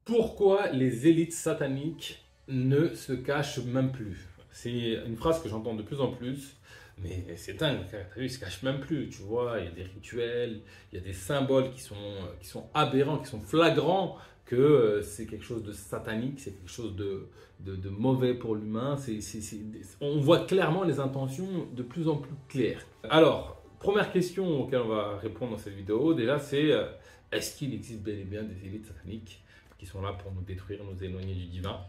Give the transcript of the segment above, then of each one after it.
Pourquoi les élites sataniques ne se cachent même plus? C'est une phrase que j'entends de plus en plus, mais c'est dingue, t'as vu, ils se cachent même plus, tu vois, il y a des rituels, il y a des symboles qui sont aberrants, qui sont flagrants, que c'est quelque chose de satanique, c'est quelque chose de mauvais pour l'humain, on voit clairement les intentions de plus en plus claires. Alors, première question auquel on va répondre dans cette vidéo, déjà, c'est est-ce qu'il existe bel et bien des élites sataniques qui sont là pour nous détruire, nous éloigner du divin?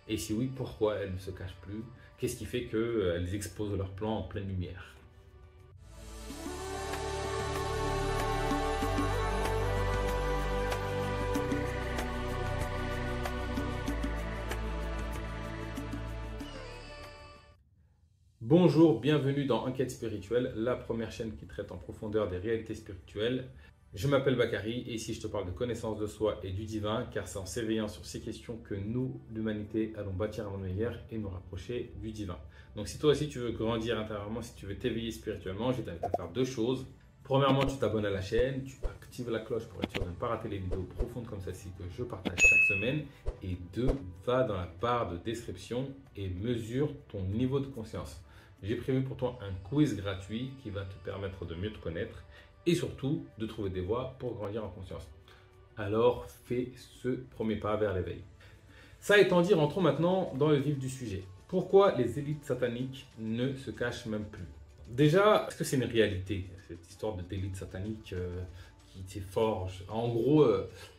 Et si oui, pourquoi elles ne se cachent plus? Qu'est-ce qui fait qu'elles exposent leur plan en pleine lumière? Bonjour, bienvenue dans Enquête spirituelle, la première chaîne qui traite en profondeur des réalités spirituelles. Je m'appelle Bakary et ici je te parle de connaissance de soi et du divin, car c'est en s'éveillant sur ces questions que nous, l'humanité, allons bâtir un monde meilleur et nous rapprocher du divin. Donc si toi aussi tu veux grandir intérieurement, si tu veux t'éveiller spirituellement, je t'invite à faire deux choses. Premièrement, tu t'abonnes à la chaîne, tu actives la cloche pour être sûr de ne pas rater les vidéos profondes comme celle-ci que je partage chaque semaine. Et deux, va dans la barre de description et mesure ton niveau de conscience. J'ai prévu pour toi un quiz gratuit qui va te permettre de mieux te connaître et surtout de trouver des voies pour grandir en conscience. Alors fais ce premier pas vers l'éveil. Ça étant dit, rentrons maintenant dans le vif du sujet. Pourquoi les élites sataniques ne se cachent même plus? Déjà, est-ce que c'est une réalité, cette histoire d'élite satanique qui s'efforge? En gros,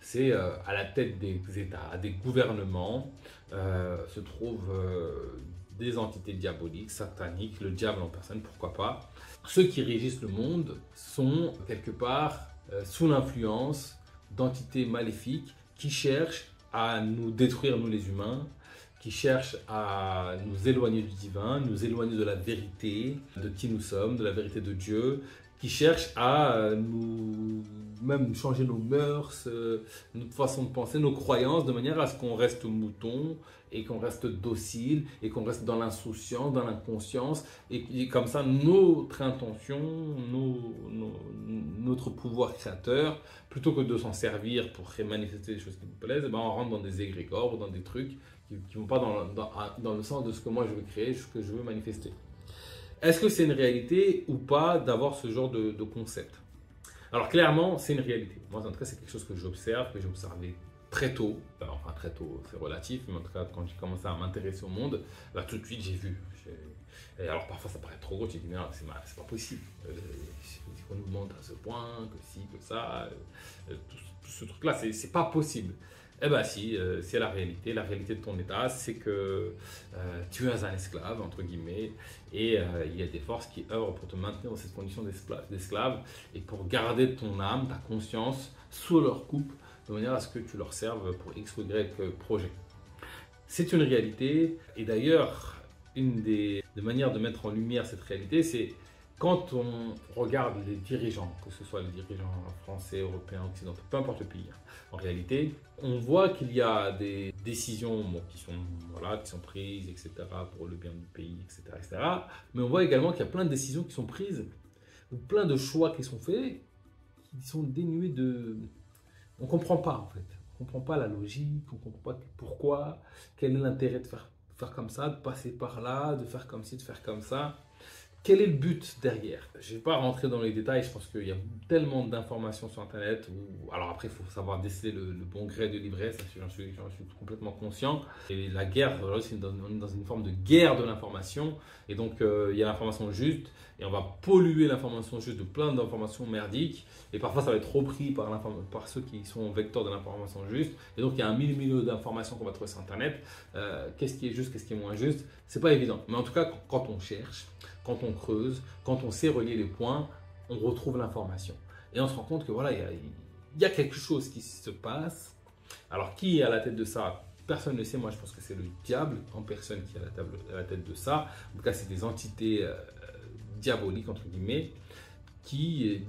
c'est à la tête des États, des gouvernements, se trouvent des entités diaboliques, sataniques, le diable en personne, pourquoi pas. Ceux qui régissent le monde sont quelque part sous l'influence d'entités maléfiques qui cherchent à nous détruire, nous les humains, qui cherchent à nous éloigner du divin, nous éloigner de la vérité, de qui nous sommes, de la vérité de Dieu, qui cherchent à nous même changer nos mœurs, notre façon de penser, nos croyances, de manière à ce qu'on reste mouton et qu'on reste docile et qu'on reste dans l'insouciance, dans l'inconscience, et comme ça notre intention, notre pouvoir créateur, plutôt que de s'en servir pour manifester des choses qui nous plaisent, eh ben on rentre dans des égrégores ou dans des trucs qui ne vont pas dans le sens de ce que moi je veux créer, ce que je veux manifester. Est-ce que c'est une réalité ou pas d'avoir ce genre de concept? Alors clairement, c'est une réalité. Moi, en tout cas, c'est quelque chose que j'observe, que j'ai observé très tôt. Enfin, très tôt, c'est relatif, mais en tout cas, quand j'ai commencé à m'intéresser au monde, là, tout de suite, j'ai vu. Et alors, parfois, ça paraît trop gros. Tu dis, mais non, c'est pas possible. On nous montre à ce point, que si, que ça, tout ce truc-là, c'est pas possible. Eh bien si, c'est la réalité. La réalité de ton état, c'est que tu es un esclave, entre guillemets, et il y a des forces qui œuvrent pour te maintenir dans cette condition d'esclave et pour garder ton âme, ta conscience, sous leur coupe, de manière à ce que tu leur serves pour X ou Y projet. C'est une réalité, et d'ailleurs, une des manières de mettre en lumière cette réalité, c'est quand on regarde les dirigeants, que ce soit les dirigeants français, européens, occidentaux, peu importe le pays, en réalité, on voit qu'il y a des décisions qui sont prises, etc., pour le bien du pays, etc., etc. Mais on voit également qu'il y a plein de décisions qui sont prises, ou plein de choix qui sont faits, qui sont dénués de... On ne comprend pas, en fait. On ne comprend pas la logique, on ne comprend pas pourquoi, quel est l'intérêt de faire comme ça, de passer par là, de faire comme ci, de faire comme ça. Quel est le but derrière? Je ne vais pas rentrer dans les détails, je pense qu'il y a tellement d'informations sur Internet. Alors après, il faut savoir déceler le bon gré de l'ivresse, j'en suis complètement conscient. Et la guerre, on est dans une forme de guerre de l'information. Et donc, il y a l'information juste, et on va polluer l'information juste de plein d'informations merdiques. Et parfois, ça va être repris par ceux qui sont vecteurs de l'information juste. Et donc, il y a un milieu d'informations qu'on va trouver sur Internet. Qu'est-ce qui est juste, qu'est-ce qui est moins juste? C'est pas évident. Mais en tout cas, quand on cherche, quand on creuse, quand on sait relier les points, on retrouve l'information. Et on se rend compte que voilà, il y a quelque chose qui se passe. Alors, qui est à la tête de ça? Personne ne sait. Moi, je pense que c'est le diable en personne qui est à la tête de ça. En tout cas, c'est des entités diaboliques, entre guillemets,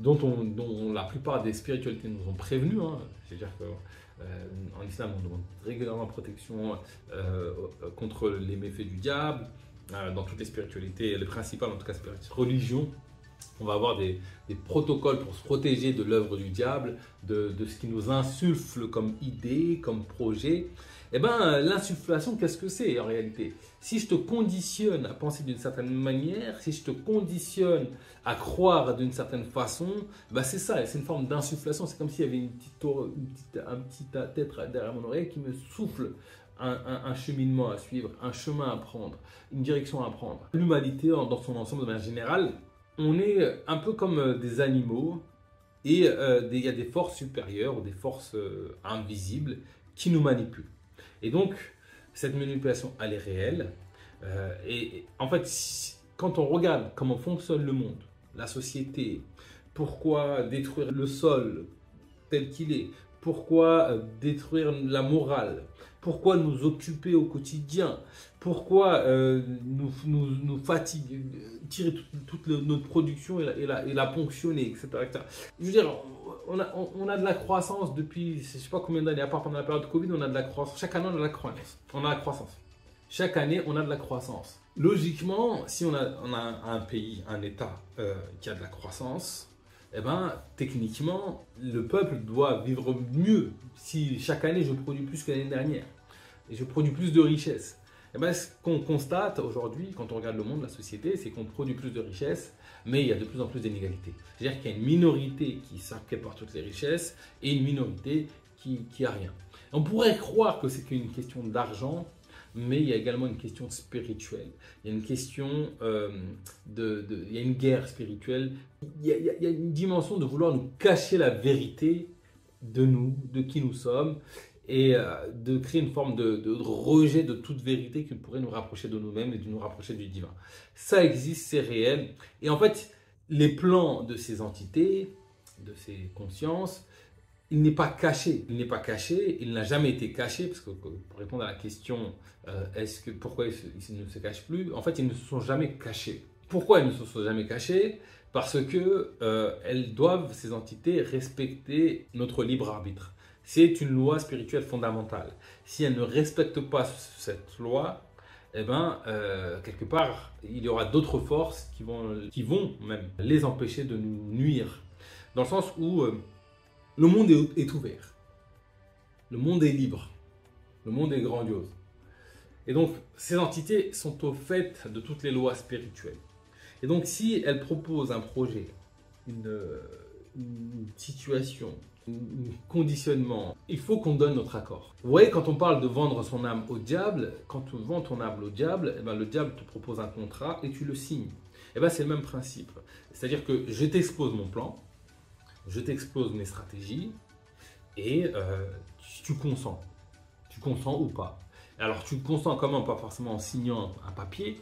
dont la plupart des spiritualités nous ont prévenus. C'est-à-dire qu'en islam, on demande régulièrement protection contre les méfaits du diable. Dans toutes les spiritualités, les principales en tout cas religions, On va avoir des protocoles pour se protéger de l'œuvre du diable, de ce qui nous insuffle comme idée, comme projet. Eh bien, l'insufflation, qu'est-ce que c'est en réalité? Si je te conditionne à penser d'une certaine manière, si je te conditionne à croire d'une certaine façon, ben c'est ça, c'est une forme d'insufflation. C'est comme s'il y avait un petit tête derrière mon oreille qui me souffle un cheminement à suivre, un chemin à prendre, une direction à prendre. L'humanité, dans son ensemble de manière générale, on est un peu comme des animaux et il y a des forces supérieures ou des forces invisibles qui nous manipulent. Et donc, cette manipulation, elle est réelle. Et en fait, quand on regarde comment fonctionne le monde, la société, pourquoi détruire le sol tel qu'il est, pourquoi détruire la morale, pourquoi nous occuper au quotidien, pourquoi nous fatiguer, tirer toute notre production et la ponctionner, etc., etc. Je veux dire, on a de la croissance depuis, je ne sais pas combien d'années, à part pendant la période de Covid, on a de la croissance. Chaque année, on a de la croissance. Chaque année, on a de la croissance. Logiquement, si on a un pays, un État qui a de la croissance, eh ben, techniquement, le peuple doit vivre mieux si chaque année je produis plus que l'année dernière et je produis plus de richesses. Eh ben, ce qu'on constate aujourd'hui, quand on regarde le monde, la société, c'est qu'on produit plus de richesses, mais il y a de plus en plus d'inégalités. C'est-à-dire qu'il y a une minorité qui s'accaparent toutes les richesses et une minorité qui a rien. On pourrait croire que c'est qu'une question d'argent, mais il y a également une question spirituelle. Il y a une question il y a une guerre spirituelle. Il y a une dimension de vouloir nous cacher la vérité de nous, de qui nous sommes, et de créer une forme de rejet de toute vérité qui pourrait nous rapprocher de nous-mêmes et de nous rapprocher du divin. Ça existe, c'est réel. Et en fait, les plans de ces entités, de ces consciences, il n'est pas caché. Il n'est pas caché, il n'a jamais été caché, parce que pour répondre à la question, pourquoi ils ne se cachent plus, en fait, ils ne se sont jamais cachés. Pourquoi ils ne se sont jamais cachés? Parce que elles doivent, ces entités, respecter notre libre arbitre. C'est une loi spirituelle fondamentale. Si elles ne respectent pas cette loi, eh ben, quelque part, il y aura d'autres forces qui vont même les empêcher de nous nuire. Dans le sens où le monde est ouvert. Le monde est libre. Le monde est grandiose. Et donc, ces entités sont au fait de toutes les lois spirituelles. Et donc, si elles proposent un projet, une situation, un conditionnement, il faut qu'on donne notre accord. Vous voyez, quand on parle de vendre son âme au diable, quand tu vends ton âme au diable, eh ben, le diable te propose un contrat et tu le signes. Eh ben, c'est le même principe. C'est-à-dire que je t'expose mon plan, je t'expose mes stratégies et tu consens. Tu consens ou pas. Alors, tu consens comment? Pas forcément en signant un papier.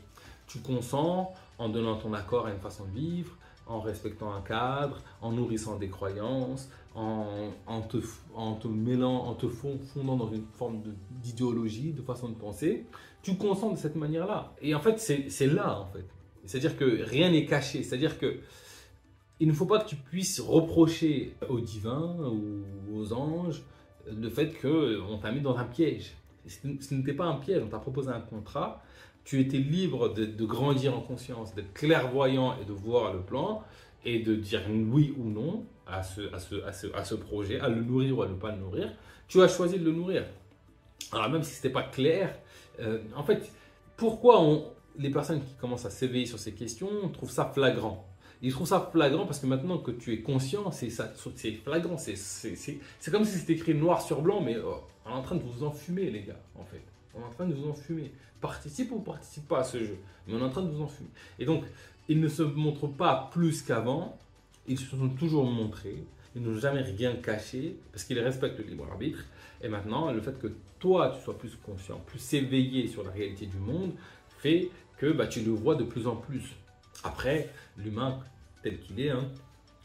Tu consens en donnant ton accord à une façon de vivre, en respectant un cadre, en nourrissant des croyances, en te mêlant, en te fondant dans une forme d'idéologie, de façon de penser. Tu consens de cette manière-là. Et en fait, c'est là, en fait. C'est-à-dire que rien n'est caché. C'est-à-dire que il ne faut pas que tu puisses reprocher aux divins ou aux anges le fait qu'on t'a mis dans un piège. Ce n'était pas un piège, on t'a proposé un contrat. Tu étais libre de grandir en conscience, d'être clairvoyant et de voir le plan et de dire oui ou non à ce projet, à le nourrir ou à ne pas le nourrir. Tu as choisi de le nourrir. Alors même si ce n'était pas clair, en fait, pourquoi les personnes qui commencent à s'éveiller sur ces questions trouvent ça flagrant? Ils trouvent ça flagrant parce que maintenant que tu es conscient, c'est flagrant. C'est comme si c'était écrit noir sur blanc, mais on est en train de vous enfumer, les gars, en fait. On est en train de vous enfumer. Participe ou participe pas à ce jeu, mais on est en train de vous enfumer. Et donc, ils ne se montrent pas plus qu'avant, ils se sont toujours montrés, ils n'ont jamais rien caché, parce qu'ils respectent le libre arbitre. Et maintenant, le fait que toi, tu sois plus conscient, plus éveillé sur la réalité du monde, fait que tu le vois de plus en plus. Après, l'humain tel qu'il est,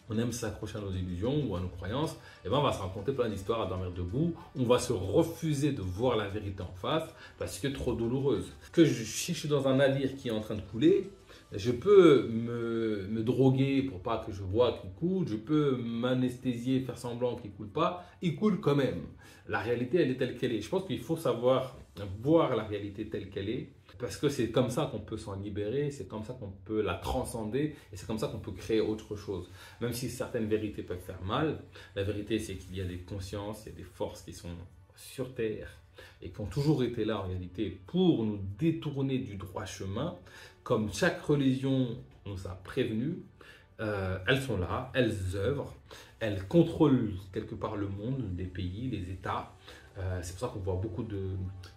on aime s'accrocher à nos illusions ou à nos croyances, et ben on va se raconter plein d'histoires à dormir debout, on va se refuser de voir la vérité en face parce que trop douloureuse. Si je suis dans un navire qui est en train de couler, Je peux me droguer pour pas que je vois qu'il coule, je peux m'anesthésier, faire semblant qu'il coule pas, il coule quand même. La réalité, elle est telle qu'elle est. Je pense qu'il faut savoir voir la réalité telle qu'elle est, parce que c'est comme ça qu'on peut s'en libérer, c'est comme ça qu'on peut la transcender, et c'est comme ça qu'on peut créer autre chose. Même si certaines vérités peuvent faire mal, la vérité c'est qu'il y a des consciences, il y a des forces qui sont sur Terre, et qui ont toujours été là en réalité pour nous détourner du droit chemin, comme chaque religion nous a prévenu. Elles sont là, elles œuvrent, elles contrôlent quelque part le monde, les pays, les États. C'est pour ça qu'on voit beaucoup de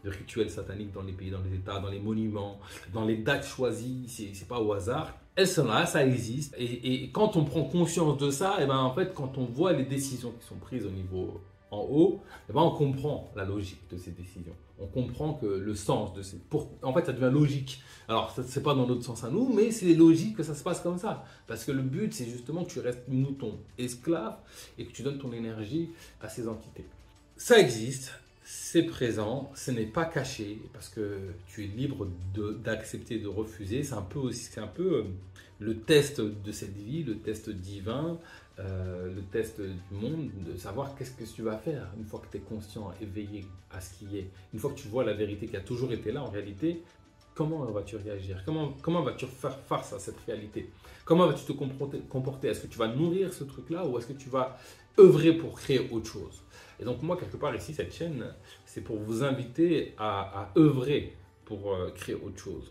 rituels sataniques dans les pays, dans les États, dans les monuments, dans les dates choisies, c'est pas au hasard. Elles sont là, ça existe. Et quand on prend conscience de ça, et ben en fait, quand on voit les décisions qui sont prises au niveau en haut, eh ben on comprend la logique de ces décisions. On comprend que le sens de ces... en fait, ça devient logique. Alors, ce n'est pas dans notre sens à nous, mais c'est logique que ça se passe comme ça. Parce que le but, c'est justement que tu restes mouton, esclave, et que tu donnes ton énergie à ces entités. Ça existe, c'est présent, ce n'est pas caché, parce que tu es libre d'accepter, de refuser. C'est un peu le test de cette vie, le test divin, le test du monde, de savoir qu'est-ce que tu vas faire une fois que tu es conscient, éveillé à ce qui est. Une fois que tu vois la vérité qui a toujours été là en réalité, comment vas-tu réagir? Comment vas-tu faire face à cette réalité? Comment vas-tu te comporter? Est-ce que tu vas nourrir ce truc-là ou est-ce que tu vas œuvrer pour créer autre chose? Et donc moi, quelque part ici, cette chaîne, c'est pour vous inviter à œuvrer pour créer autre chose.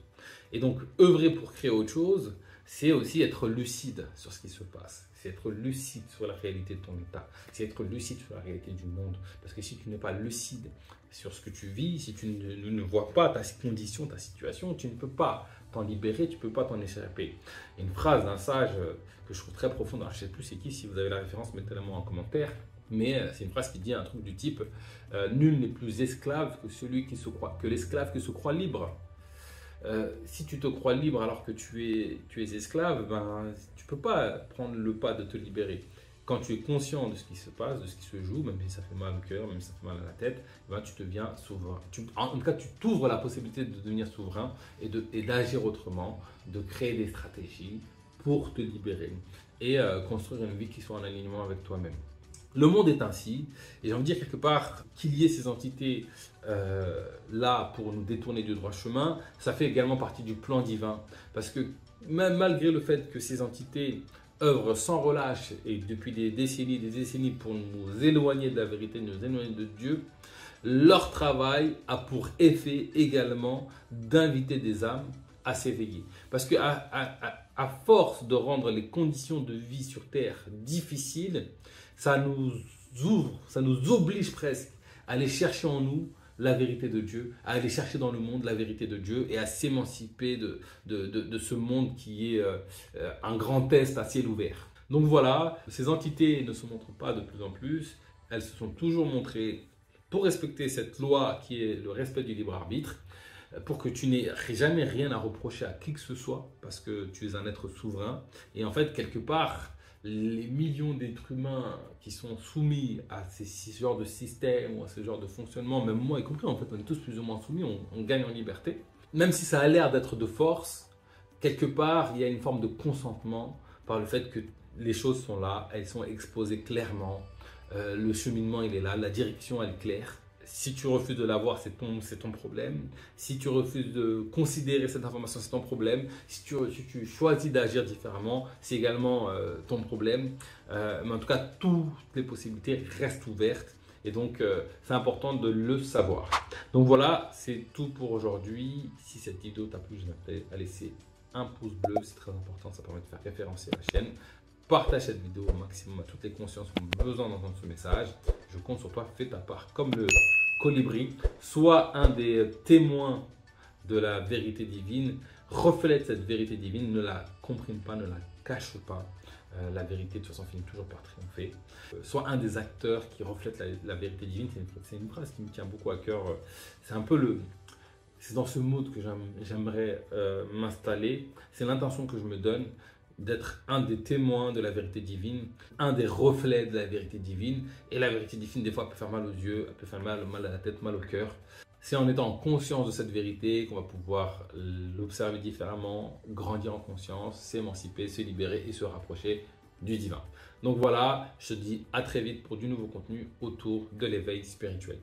Et donc, œuvrer pour créer autre chose, c'est aussi être lucide sur ce qui se passe. C'est être lucide sur la réalité de ton état. C'est être lucide sur la réalité du monde. Parce que si tu n'es pas lucide sur ce que tu vis, si tu ne vois pas ta condition, ta situation, tu ne peux pas t'en libérer, tu ne peux pas t'en échapper. Une phrase d'un sage que je trouve très profonde, alors je ne sais plus c'est qui, si vous avez la référence, mettez-la moi en commentaire. Mais c'est une phrase qui dit un truc du type nul n'est plus esclave que celui qui se croit, que l'esclave qui se croit libre. Si tu te crois libre alors que tu es esclave, ben, tu ne peux pas prendre le pas de te libérer. Quand tu es conscient de ce qui se passe, de ce qui se joue, même si ça fait mal au cœur, même si ça fait mal à la tête, ben, tu deviens souverain. En tout cas, tu t'ouvres la possibilité de devenir souverain et d'agir autrement, de créer des stratégies pour te libérer et construire une vie qui soit en alignement avec toi-même. Le monde est ainsi, et j'ai envie de dire quelque part qu'il y ait ces entités là pour nous détourner du droit chemin, ça fait également partie du plan divin. Parce que même malgré le fait que ces entités œuvrent sans relâche et depuis des décennies pour nous éloigner de la vérité, nous éloigner de Dieu, leur travail a pour effet également d'inviter des âmes à s'éveiller. Parce que à force de rendre les conditions de vie sur Terre difficiles, ça nous ouvre, ça nous oblige presque à aller chercher en nous la vérité de Dieu, à aller chercher dans le monde la vérité de Dieu et à s'émanciper de ce monde qui est un grand test à ciel ouvert. Donc voilà, ces entités ne se montrent pas de plus en plus, elles se sont toujours montrées pour respecter cette loi qui est le respect du libre arbitre, pour que tu n'aies jamais rien à reprocher à qui que ce soit, parce que tu es un être souverain. Et en fait, quelque part, les millions d'êtres humains qui sont soumis à ce genre de système ou à ce genre de fonctionnement, même moi y compris, en fait, on est tous plus ou moins soumis, on gagne en liberté. Même si ça a l'air d'être de force, quelque part, il y a une forme de consentement par le fait que les choses sont là, elles sont exposées clairement, le cheminement il est là, la direction elle est claire. Si tu refuses de l'avoir, c'est ton problème. Si tu refuses de considérer cette information, c'est ton problème. Si tu choisis d'agir différemment, c'est également ton problème. Mais en tout cas, toutes les possibilités restent ouvertes. Et donc, c'est important de le savoir. Donc voilà, c'est tout pour aujourd'hui. Si cette vidéo t'a plu, je t'invite à laisser un pouce bleu. C'est très important, ça permet de faire référencer la chaîne. Partage cette vidéo au maximum à toutes les consciences qui ont besoin d'entendre ce message. Je compte sur toi, fais ta part comme le colibri. Sois un des témoins de la vérité divine. Reflète cette vérité divine, ne la comprime pas, ne la cache pas. La vérité de toute façon finit toujours par triompher. Sois un des acteurs qui reflète la vérité divine. C'est une phrase qui me tient beaucoup à cœur. C'est un peu c'est dans ce mode que j'aimerais m'installer. C'est l'intention que je me donne d'être un des témoins de la vérité divine, un des reflets de la vérité divine. Et la vérité divine, des fois, peut faire mal aux yeux, elle peut faire mal à la tête, mal au cœur. C'est en étant en conscience de cette vérité qu'on va pouvoir l'observer différemment, grandir en conscience, s'émanciper, se libérer et se rapprocher du divin. Donc voilà, je te dis à très vite pour du nouveau contenu autour de l'éveil spirituel.